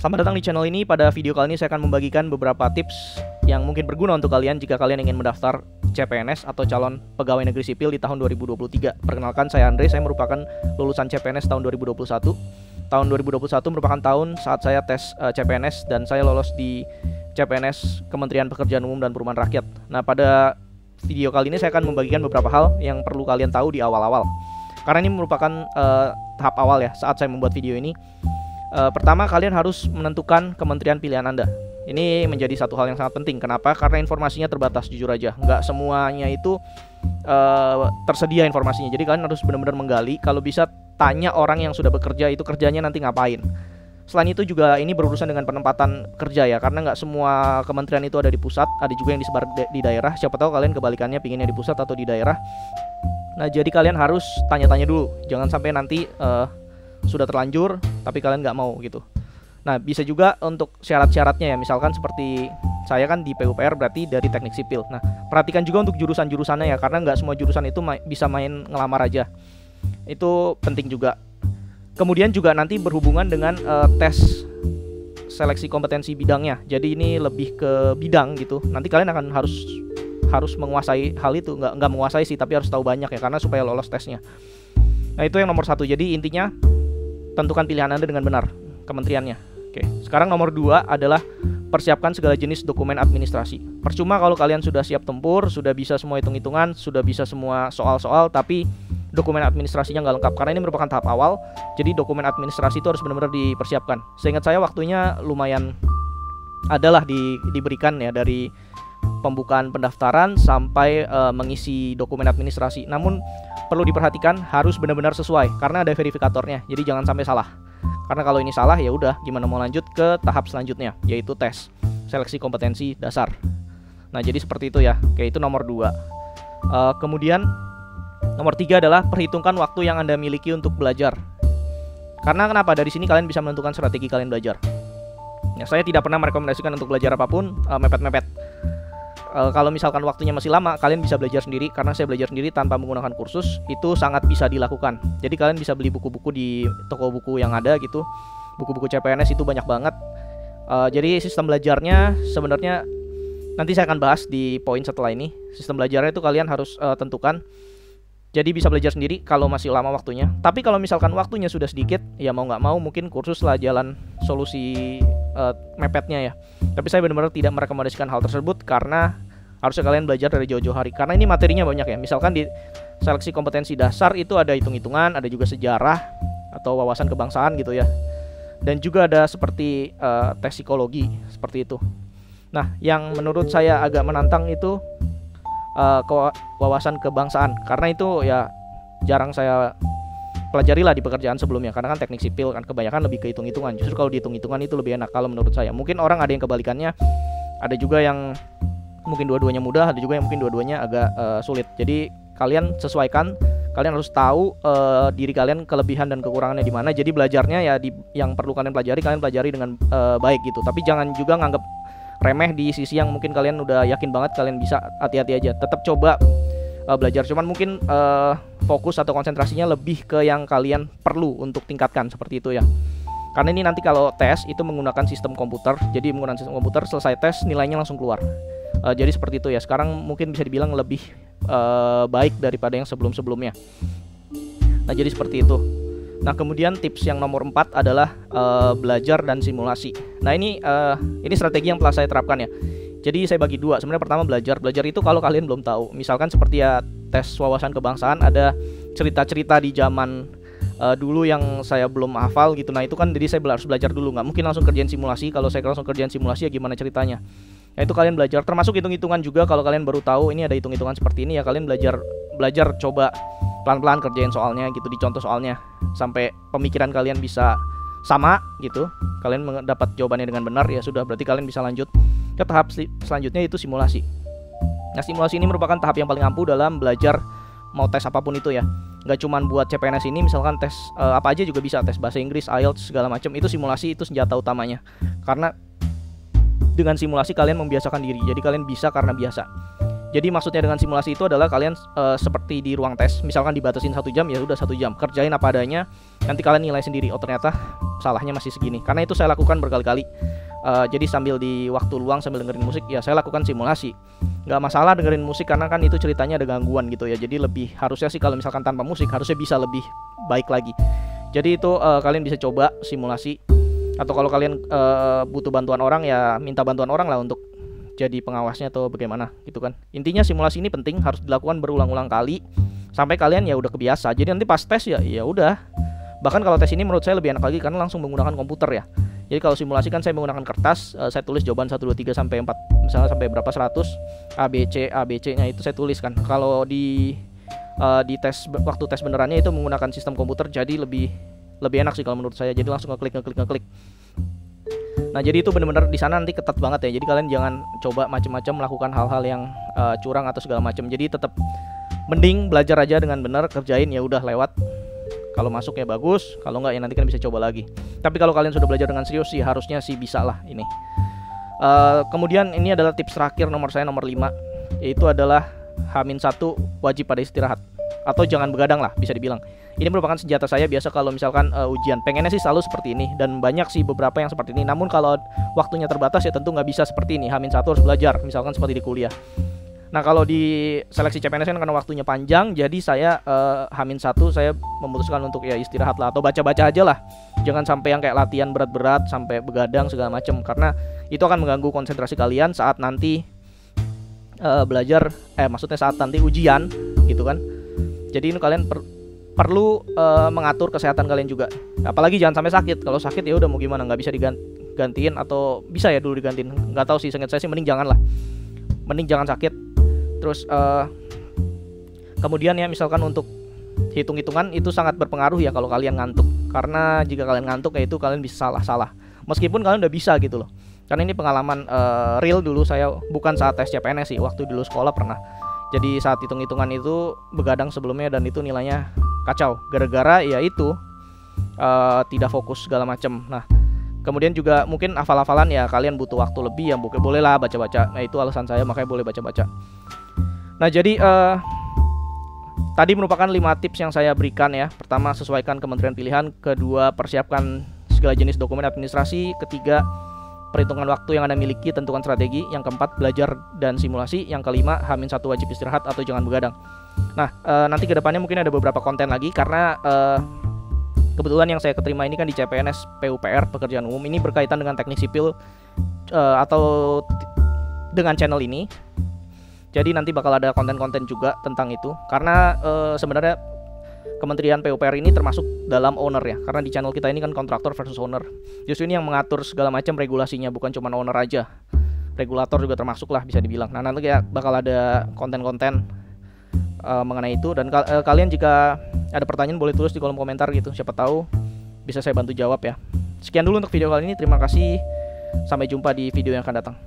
Selamat datang di channel ini. Pada video kali ini saya akan membagikan beberapa tips yang mungkin berguna untuk kalian jika kalian ingin mendaftar CPNS atau calon pegawai negeri sipil di tahun 2023. Perkenalkan, saya Andre, saya merupakan lulusan CPNS tahun 2021. Tahun 2021 merupakan tahun saat saya tes CPNS dan saya lolos di CPNS Kementerian Pekerjaan Umum dan Perumahan Rakyat. Nah, pada video kali ini saya akan membagikan beberapa hal yang perlu kalian tahu di awal-awal. Karena ini merupakan tahap awal ya saat saya membuat video ini. Pertama, kalian harus menentukan kementerian pilihan Anda. Ini menjadi satu hal yang sangat penting. Kenapa? Karena informasinya terbatas, jujur aja. Nggak semuanya itu tersedia informasinya. Jadi kalian harus benar-benar menggali. Kalau bisa tanya orang yang sudah bekerja itu kerjanya nanti ngapain. Selain itu juga ini berurusan dengan penempatan kerja ya. Karena nggak semua kementerian itu ada di pusat. Ada juga yang disebar di daerah. Siapa tahu kalian kebalikannya pinginnya di pusat atau di daerah. Nah, jadi kalian harus tanya-tanya dulu. Jangan sampai nanti sudah terlanjur tapi kalian nggak mau gitu. Nah, bisa juga untuk syarat-syaratnya ya, misalkan seperti saya kan di PUPR berarti dari teknik sipil. Nah, perhatikan juga untuk jurusan-jurusannya ya, karena nggak semua jurusan itu bisa main ngelamar aja. Itu penting juga. Kemudian juga nanti berhubungan dengan tes seleksi kompetensi bidangnya. Jadi ini lebih ke bidang gitu. Nanti kalian akan harus menguasai hal itu. Nggak menguasai sih, tapi harus tahu banyak ya, karena supaya lolos tesnya. Nah, itu yang nomor 1. Jadi intinya tentukan pilihan Anda dengan benar kementeriannya. Oke. Sekarang nomor 2 adalah persiapkan segala jenis dokumen administrasi. Percuma kalau kalian sudah siap tempur, sudah bisa semua hitung-hitungan, sudah bisa semua soal-soal, tapi dokumen administrasinya nggak lengkap. Karena ini merupakan tahap awal, jadi dokumen administrasi itu harus benar-benar dipersiapkan. Seingat saya waktunya lumayan adalah diberikan ya, dari pembukaan pendaftaran sampai mengisi dokumen administrasi. Namun perlu diperhatikan harus benar-benar sesuai karena ada verifikatornya. Jadi jangan sampai salah. Karena kalau ini salah ya udah gimana mau lanjut ke tahap selanjutnya, yaitu tes seleksi kompetensi dasar. Nah, jadi seperti itu ya. Oke, itu nomor 2. Kemudian nomor 3 adalah perhitungkan waktu yang Anda miliki untuk belajar. Karena kenapa? Dari sini kalian bisa menentukan strategi kalian belajar. Ya, saya tidak pernah merekomendasikan untuk belajar apapun mepet-mepet. Kalau misalkan waktunya masih lama, kalian bisa belajar sendiri. Karena saya belajar sendiri tanpa menggunakan kursus, itu sangat bisa dilakukan. Jadi kalian bisa beli buku-buku di toko buku yang ada gitu. Buku-buku CPNS itu banyak banget. Jadi sistem belajarnya sebenarnya nanti saya akan bahas di poin setelah ini. Sistem belajarnya itu kalian harus tentukan. Jadi bisa belajar sendiri kalau masih lama waktunya. Tapi kalau misalkan waktunya sudah sedikit, ya mau nggak mau mungkin kursus lah jalan solusi mepetnya ya. Tapi saya benar-benar tidak merekomendasikan hal tersebut karena harusnya kalian belajar dari jauh-jauh hari. Karena ini materinya banyak ya. Misalkan di seleksi kompetensi dasar itu ada hitung-hitungan, ada juga sejarah atau wawasan kebangsaan gitu ya. Dan juga ada seperti tes psikologi seperti itu. Nah, yang menurut saya agak menantang itu wawasan kebangsaan, karena itu ya jarang saya pelajari lah di pekerjaan sebelumnya, karena kan teknik sipil kan kebanyakan lebih ke hitung-hitungan. Justru kalau dihitung-hitungan itu lebih enak kalau menurut saya. Mungkin orang ada yang kebalikannya, ada juga yang mungkin dua-duanya mudah, ada juga yang mungkin dua-duanya agak sulit. Jadi kalian sesuaikan, kalian harus tahu diri kalian kelebihan dan kekurangannya di mana. Jadi belajarnya ya yang perlu kalian pelajari dengan baik gitu. Tapi jangan juga nganggap remeh di sisi yang mungkin kalian udah yakin banget kalian bisa. Hati-hati aja, tetap coba belajar. Cuman mungkin fokus atau konsentrasinya lebih ke yang kalian perlu untuk tingkatkan seperti itu ya. Karena ini nanti kalau tes itu menggunakan sistem komputer. Jadi menggunakan sistem komputer, selesai tes nilainya langsung keluar. Jadi seperti itu ya. Sekarang mungkin bisa dibilang lebih baik daripada yang sebelum-sebelumnya. Nah, jadi seperti itu. Nah, kemudian tips yang nomor 4 adalah belajar dan simulasi. Nah, ini strategi yang telah saya terapkan ya. Jadi saya bagi 2. Sebenarnya pertama belajar itu kalau kalian belum tahu. Misalkan seperti ya tes wawasan kebangsaan, ada cerita-cerita di zaman dulu yang saya belum hafal gitu. Nah, itu kan jadi saya harus belajar dulu. Nggak mungkin langsung kerjain simulasi. Kalau saya langsung kerjain simulasi ya gimana ceritanya. Nah, itu kalian belajar. Termasuk hitung-hitungan juga, kalau kalian baru tahu ini ada hitung-hitungan seperti ini ya, kalian belajar coba pelan-pelan kerjain soalnya gitu, dicontoh soalnya sampai pemikiran kalian bisa sama gitu. Kalian mendapat jawabannya dengan benar, ya sudah, berarti kalian bisa lanjut ke tahap selanjutnya, itu simulasi. Nah, simulasi ini merupakan tahap yang paling ampuh dalam belajar mau tes apapun itu ya. Nggak cuma buat CPNS ini, misalkan tes apa aja juga bisa, tes bahasa Inggris, IELTS segala macam. Itu simulasi, itu senjata utamanya. Karena dengan simulasi kalian membiasakan diri. Jadi kalian bisa karena biasa. Jadi maksudnya dengan simulasi itu adalah kalian seperti di ruang tes, misalkan dibatasin 1 jam, ya udah 1 jam kerjain apa adanya, nanti kalian nilai sendiri. Oh ternyata salahnya masih segini. Karena itu saya lakukan berkali-kali. Jadi sambil di waktu luang sambil dengerin musik, ya saya lakukan simulasi. Nggak masalah dengerin musik karena kan itu ceritanya ada gangguan gitu ya. Jadi lebih harusnya sih kalau misalkan tanpa musik harusnya bisa lebih baik lagi. Jadi itu kalian bisa coba simulasi. Atau kalau kalian butuh bantuan orang, ya minta bantuan orang lah untuk jadi pengawasnya atau bagaimana gitu kan. Intinya simulasi ini penting, harus dilakukan berulang-ulang kali sampai kalian ya udah kebiasa. Jadi nanti pas tes ya udah. Bahkan kalau tes ini menurut saya lebih enak lagi karena langsung menggunakan komputer ya. Jadi kalau simulasi kan saya menggunakan kertas, saya tulis jawaban 1 2 3 sampai 4, misalnya sampai berapa 100 ABC-nya itu saya tulis kan. Kalau di tes waktu tes benerannya itu menggunakan sistem komputer, jadi lebih enak sih kalau menurut saya. Jadi langsung ngeklik. Nah jadi itu benar-benar di sana nanti ketat banget ya. Jadi kalian jangan coba macam-macam melakukan hal-hal yang curang atau segala macam. Jadi tetap mending belajar aja dengan benar, kerjain ya udah lewat. Kalau masuk ya bagus, kalau enggak ya nanti kan bisa coba lagi. Tapi kalau kalian sudah belajar dengan serius sih harusnya sih bisa lah ini. Kemudian ini adalah tips terakhir nomor 5, yaitu adalah H-1 wajib pada istirahat atau jangan begadang lah bisa dibilang. Ini merupakan senjata saya biasa kalau misalkan ujian. Pengennya sih selalu seperti ini dan banyak sih beberapa yang seperti ini. Namun kalau waktunya terbatas ya tentu nggak bisa seperti ini. H-1 harus belajar, misalkan seperti di kuliah. Nah kalau di seleksi CPNS kan karena waktunya panjang, jadi saya H-1 saya memutuskan untuk ya istirahat lah atau baca-baca aja lah. Jangan sampai yang kayak latihan berat-berat sampai begadang segala macam, karena itu akan mengganggu konsentrasi kalian saat nanti belajar. Maksudnya saat nanti ujian gitu kan. Jadi ini kalian perlu mengatur kesehatan kalian juga. Apalagi jangan sampai sakit. Kalau sakit ya udah mau gimana, nggak bisa digantiin atau bisa ya dulu digantiin. Nggak tahu sih, seingat saya sih mending jangan lah. Mending jangan sakit. Terus kemudian ya misalkan untuk hitung-hitungan itu sangat berpengaruh ya kalau kalian ngantuk. Karena jika kalian ngantuk ya itu kalian bisa salah. Meskipun kalian udah bisa gitu loh. Karena ini pengalaman real dulu saya, bukan saat tes CPNS sih, waktu dulu sekolah pernah. Jadi saat hitung-hitungan itu begadang sebelumnya dan itu nilainya kacau gara-gara ya itu tidak fokus segala macam. Nah kemudian juga mungkin hafal-hafalan ya kalian butuh waktu lebih, yang boleh lah baca-baca. Nah itu alasan saya makanya boleh baca-baca. Nah jadi tadi merupakan 5 tips yang saya berikan ya. Pertama, sesuaikan kementerian pilihan. Kedua, persiapkan segala jenis dokumen administrasi. Ketiga, perhitungan waktu yang Anda miliki, tentukan strategi. Yang keempat, belajar dan simulasi. Yang kelima, H-1 wajib istirahat atau jangan begadang. Nah, nanti kedepannya mungkin ada beberapa konten lagi karena kebetulan yang saya keterima ini kan di CPNS PUPR, pekerjaan umum. Ini berkaitan dengan teknik sipil atau dengan channel ini. Jadi nanti bakal ada konten-konten juga tentang itu. Karena sebenarnya Kementerian PUPR ini termasuk dalam owner ya, karena di channel kita ini kan kontraktor versus owner. Justru ini yang mengatur segala macam regulasinya, bukan cuma owner aja, regulator juga termasuk lah bisa dibilang. Nah nanti ya bakal ada konten-konten mengenai itu. Dan kalian jika ada pertanyaan boleh tulis di kolom komentar gitu, siapa tahu bisa saya bantu jawab ya. Sekian dulu untuk video kali ini, terima kasih, sampai jumpa di video yang akan datang.